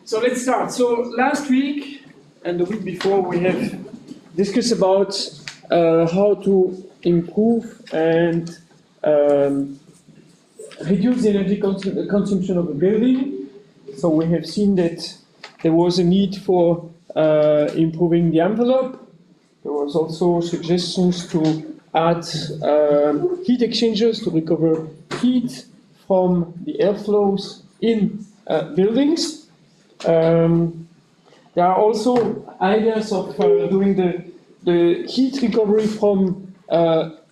So let's start. So last week and the week before we have discussed about how to improve and reduce the energy consumption of a building. So we have seen that there was a need for improving the envelope. There was also suggestions to add heat exchangers to recover heat from the airflows in buildings. There are also ideas of doing the heat recovery from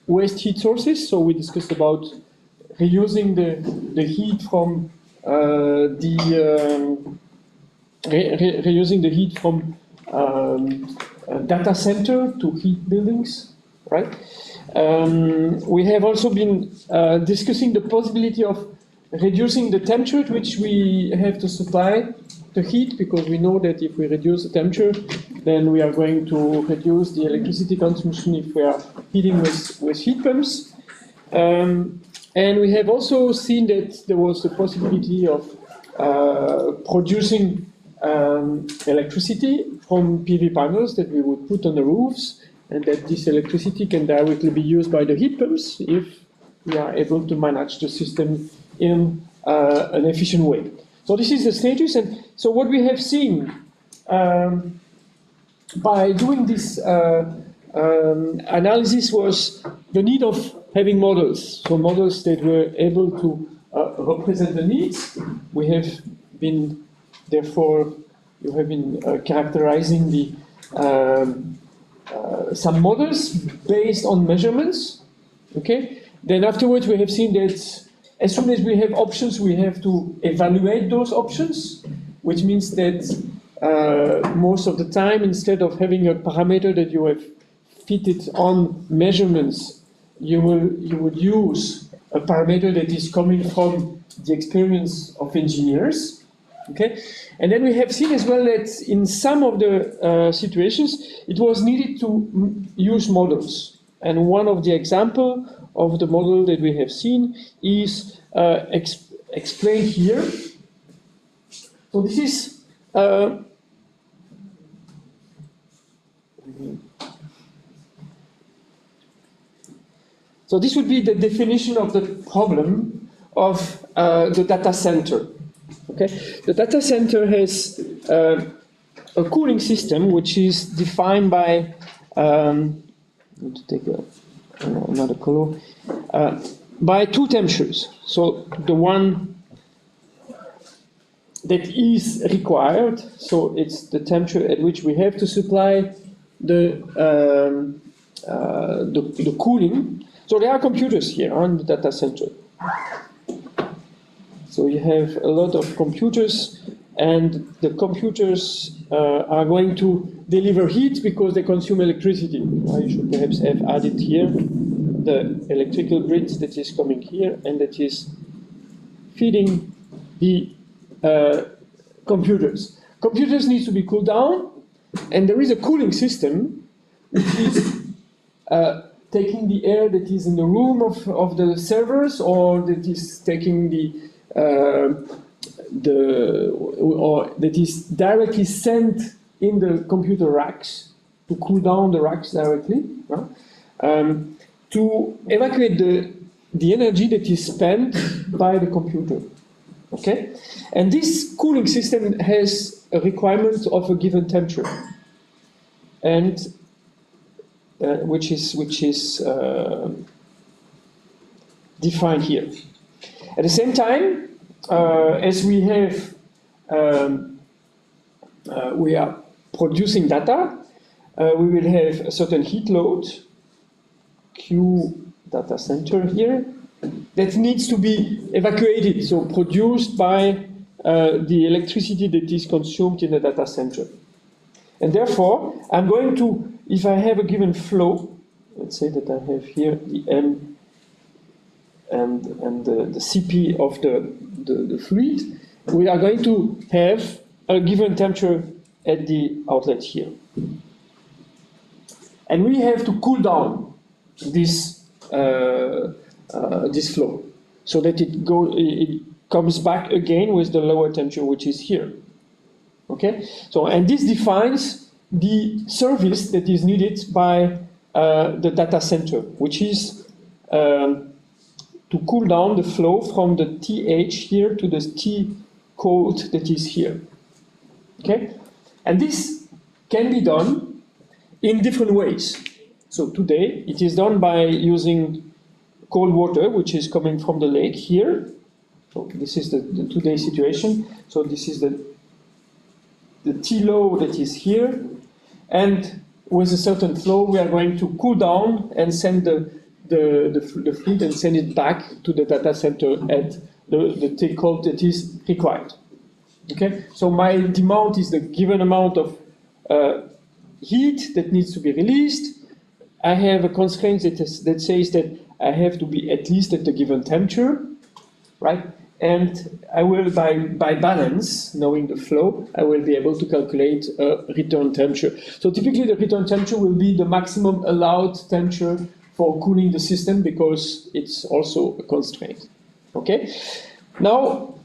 waste heat sources. So we discussed about reusing the heat from reusing the heat from a data center to heat buildings, right? We have also been discussing the possibility of reducing the temperature at which we have to supply the heat, because we know that if we reduce the temperature, then we are going to reduce the electricity consumption if we are heating with heat pumps. And we have also seen that there was the possibility of producing electricity from PV panels that we would put on the roofs, and that this electricity can directly be used by the heat pumps if we are able to manage the system in an efficient way. So this is the status, and so what we have seen by doing this analysis was the need of having models, so models that were able to represent the needs. We have been, therefore, you have been characterizing the some models based on measurements. Okay. Then afterwards, we have seen that as soon as we have options, we have to evaluate those options, which means that most of the time, instead of having a parameter that you have fitted on measurements, you would use a parameter that is coming from the experience of engineers. Okay, and then we have seen as well that in some of the situations, it was needed to use models. And one of the examples of the model that we have seen is explained here. So this is so this would be the definition of the problem of the data center. Okay, the data center has a cooling system which is defined by to take another color, by two temperatures. So the one that is required, so it's the temperature at which we have to supply the cooling. So there are computers here on the data center. So you have a lot of computers, and the computers are going to deliver heat because they consume electricity. I should perhaps have added here the electrical grid that is coming here and that is feeding the computers. Computers need to be cooled down, and there is a cooling system which is taking the air that is in the room of the servers, or that is taking or that is directly sent in the computer racks to cool down the racks directly, to evacuate the energy that is spent by the computer. Okay, and this cooling system has a requirement of a given temperature, and which is defined here. At the same time, as we have, we are producing data, we will have a certain heat load, Q data center here, that needs to be evacuated, so produced by the electricity that is consumed in the data center. And therefore, I'm going to, if I have a given flow, let's say that I have here the M and the CP of the fluid, we are going to have a given temperature at the outlet here. And we have to cool down this, this flow. so that it comes back again with the lower temperature, which is here. Okay, so and this defines the service that is needed by the data center, which is to cool down the flow from the TH here to the T cold that is here. Okay, and this can be done in different ways. So today it is done by using cold water, which is coming from the lake here. So this is the today's situation. So this is the T low that is here, and with a certain flow we are going to cool down and send the fluid and send it back to the data center at the T cold that is required. Okay, so my demand is the given amount of heat that needs to be released. I have a constraint that says that I have to be at least at the given temperature, right? And I will, by balance, knowing the flow, I will be able to calculate a return temperature. So typically the return temperature will be the maximum allowed temperature for cooling the system, because it's also a constraint. Okay? Now,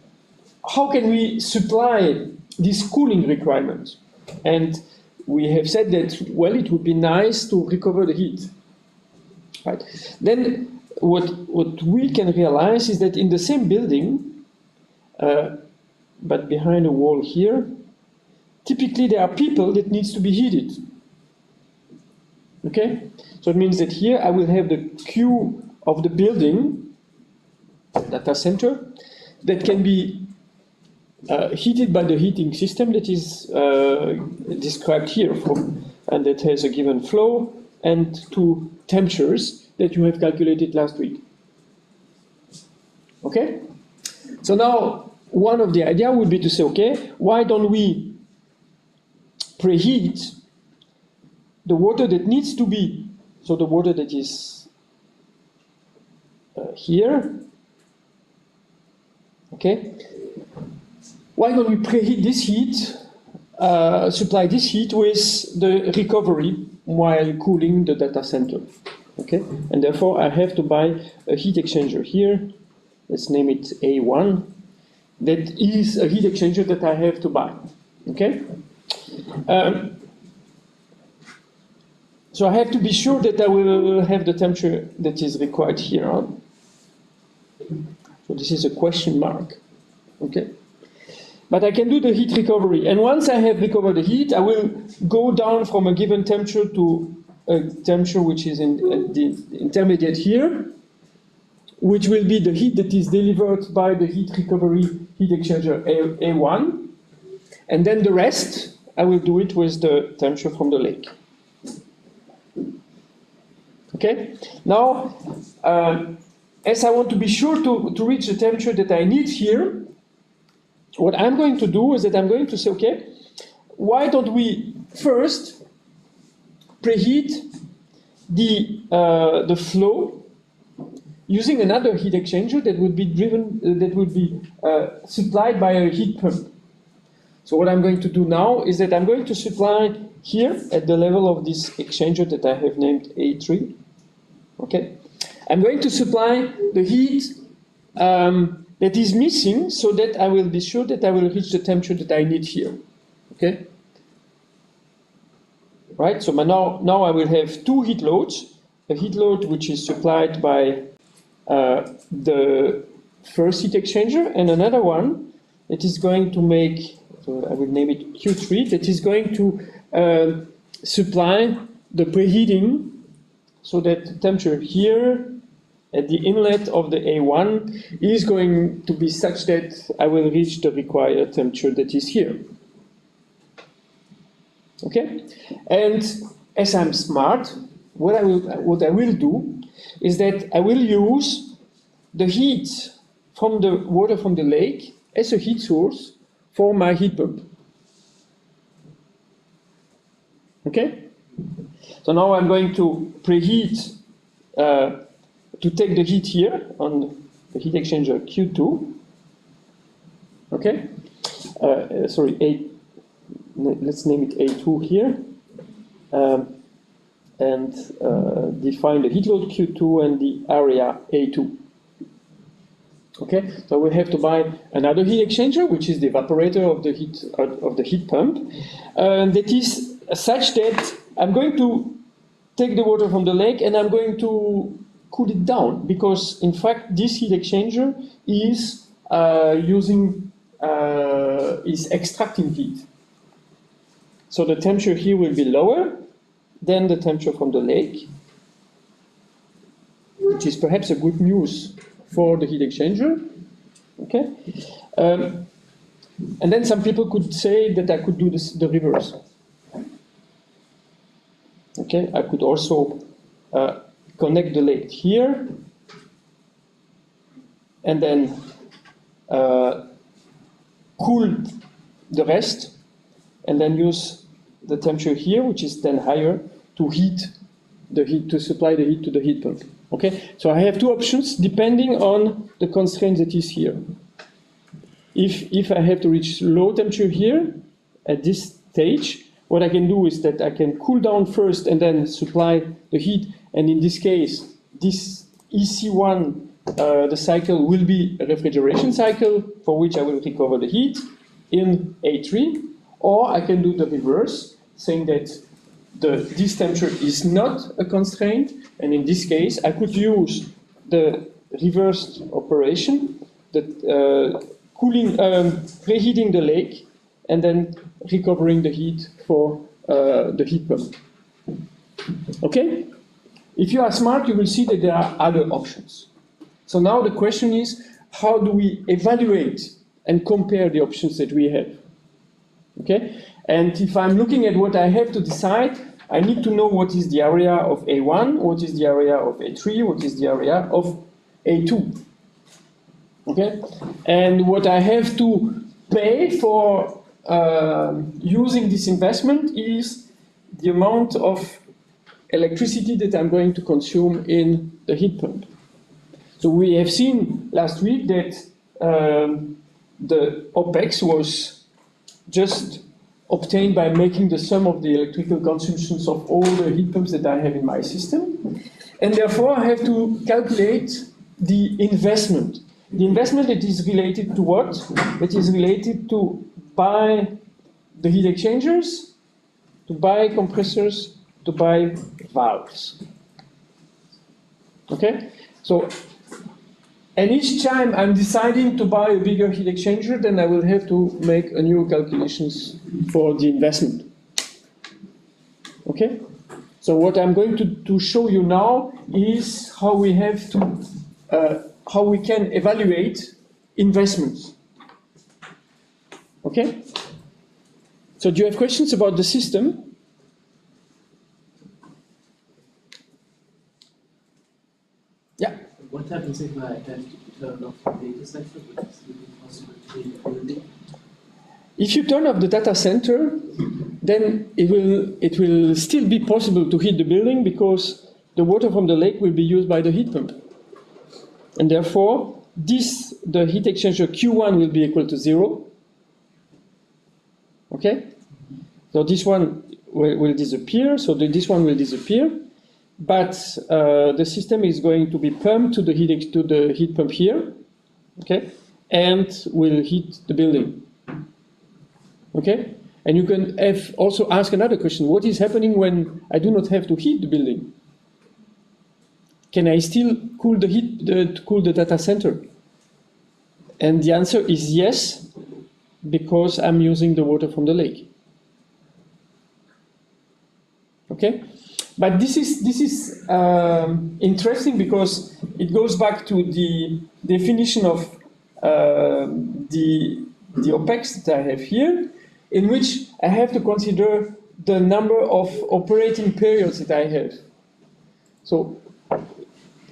how can we supply this cooling requirement? And we have said that, well, it would be nice to recover the heat. Right? Then what we can realize is that in the same building, but behind a wall here, typically there are people that needs to be heated. Okay? So it means that here I will have the queue of the building, data center, that can be heated by the heating system that is described here, and that has a given flow and two temperatures that you have calculated last week. Okay? So now, one of the ideas would be to say, okay, why don't we preheat the water that needs to be, so the water that is here, okay? Why don't we preheat this heat, supply this heat with the recovery while cooling the data center? Okay, and therefore I have to buy a heat exchanger here. Let's name it A1. That is a heat exchanger that I have to buy. Okay. So I have to be sure that I will have the temperature that is required here. Huh? So this is a question mark. Okay. But I can do the heat recovery, and once I have recovered the heat, I will go down from a given temperature to a temperature which is in the intermediate here, which will be the heat that is delivered by the heat recovery heat exchanger A1, and then the rest I will do it with the temperature from the lake. Okay. Now, as I want to be sure to reach the temperature that I need here, what I'm going to do is that I'm going to say, okay, why don't we first preheat the flow using another heat exchanger that would be supplied by a heat pump. So what I'm going to do now is that I'm going to supply here at the level of this exchanger that I have named A3. Okay, I'm going to supply the heat that is missing, so that I will be sure that I will reach the temperature that I need here. Okay. Right. So now I will have two heat loads: a heat load which is supplied by the first heat exchanger, and another one that is going to make. So I will name it Q3. That is going to supply the preheating, so that the temperature here at the inlet of the A1 is going to be such that I will reach the required temperature that is here. Okay? And as I'm smart, what I will do is that I will use the heat from the water from the lake as a heat source for my heat pump. Okay? So now I'm going to preheat to take the heat here on the heat exchanger Q2. Okay? Let's name it A2 here. And define the heat load Q2 and the area A2. Okay, so we have to buy another heat exchanger, which is the evaporator of the heat pump. That is such that I'm going to take the water from the lake and I'm going to cool it down, because in fact this heat exchanger is is extracting heat. So the temperature here will be lower than the temperature from the lake, which is perhaps a good news for the heat exchanger. Okay, and then some people could say that I could do the reverse. Okay, I could also connect the lake here, and then cool the rest, and then use the temperature here, which is then higher, to supply the heat to the heat pump. Okay, so I have two options depending on the constraint that is here. If I have to reach low temperature here at this stage, what I can do is that I can cool down first and then supply the heat. And in this case, this EC1, the cycle will be a refrigeration cycle for which I will recover the heat in A3. Or I can do the reverse, saying that this temperature is not a constraint. And in this case, I could use the reversed operation, the preheating the lake, and then recovering the heat for the heat pump. Okay? If you are smart, you will see that there are other options. So now the question is, how do we evaluate and compare the options that we have? Okay? And if I'm looking at what I have to decide, I need to know what is the area of A1, what is the area of A3, what is the area of A2. Okay? And what I have to pay for using this investment is the amount of electricity that I'm going to consume in the heat pump. So we have seen last week that the OPEX was just obtained by making the sum of the electrical consumptions of all the heat pumps that I have in my system. And therefore I have to calculate the investment. The investment that is related to what? That is related to buy the heat exchangers, to buy compressors, to buy valves. Okay? So, and each time I'm deciding to buy a bigger heat exchanger, then I will have to make a new calculations for the investment. Okay? So what I'm going to show you now is how we have to, how we can evaluate investments. Okay? So do you have questions about the system? Yeah. What happens if I have to turn off the data center? Would it still be possible to heat the building? If you turn off the data center, then it will still be possible to heat the building because the water from the lake will be used by the heat pump. And therefore, the heat exchanger Q1 will be equal to 0. Okay? So this one will disappear, so this one will disappear. But the system is going to be pumped to the heat pump here, okay, and will heat the building. Okay, and you can also ask another question: what is happening when I do not have to heat the building? Can I still cool the data center? And the answer is yes, because I'm using the water from the lake. Okay. But this is interesting because it goes back to the definition of the OPEX that I have here, in which I have to consider the number of operating periods that I have. So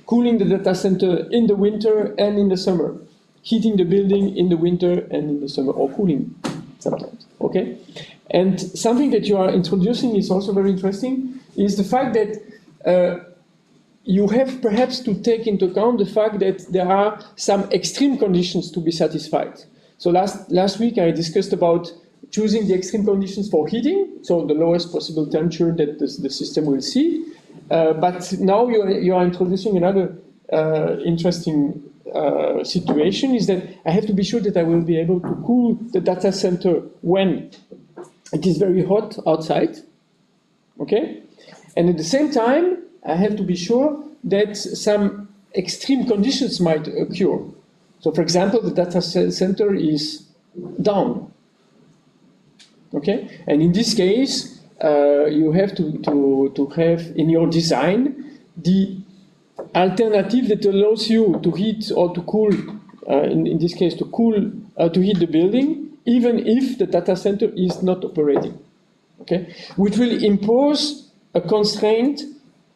cooling the data center in the winter and in the summer, heating the building in the winter and in the summer, or cooling sometimes, okay? And something that you are introducing is also very interesting, is the fact that you have perhaps to take into account the fact that there are some extreme conditions to be satisfied. So last week I discussed about choosing the extreme conditions for heating, so the lowest possible temperature that the system will see. But now you are introducing another interesting situation is that I have to be sure that I will be able to cool the data center when it is very hot outside, okay? And at the same time, I have to be sure that some extreme conditions might occur. So for example, the data center is down, okay? And in this case, you have to have in your design the alternative that allows you to heat or to cool, in this case, to heat the building, even if the data center is not operating, okay? Which will impose a constraint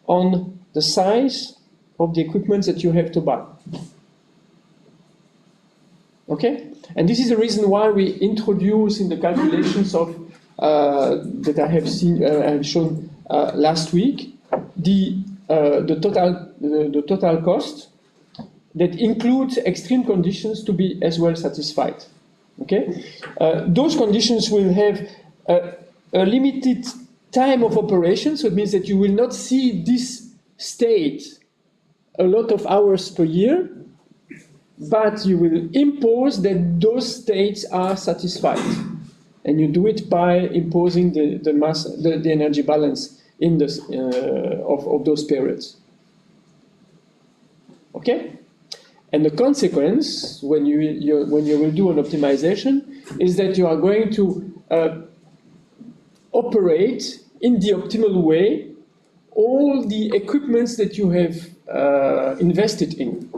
on the size of the equipment that you have to buy, okay? And this is the reason why we introduce in the calculations of that I have shown last week the total cost that includes extreme conditions to be as well satisfied. Okay, those conditions will have a limited time of operation, so it means that you will not see this state a lot of hours per year, but you will impose that those states are satisfied. And you do it by imposing the energy balance in this, of those periods. Okay? And the consequence, when you will do an optimization, is that you are going to operate in the optimal way all the equipments that you have invested in,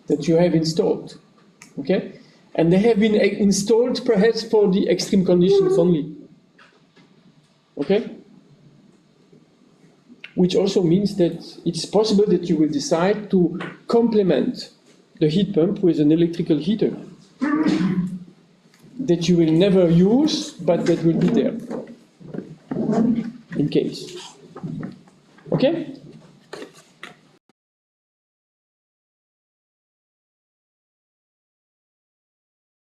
that you have installed. Okay? And they have been installed perhaps for the extreme conditions only. Okay? Which also means that it's possible that you will decide to complement the heat pump with an electrical heater that you will never use, but that will be there in case. Okay?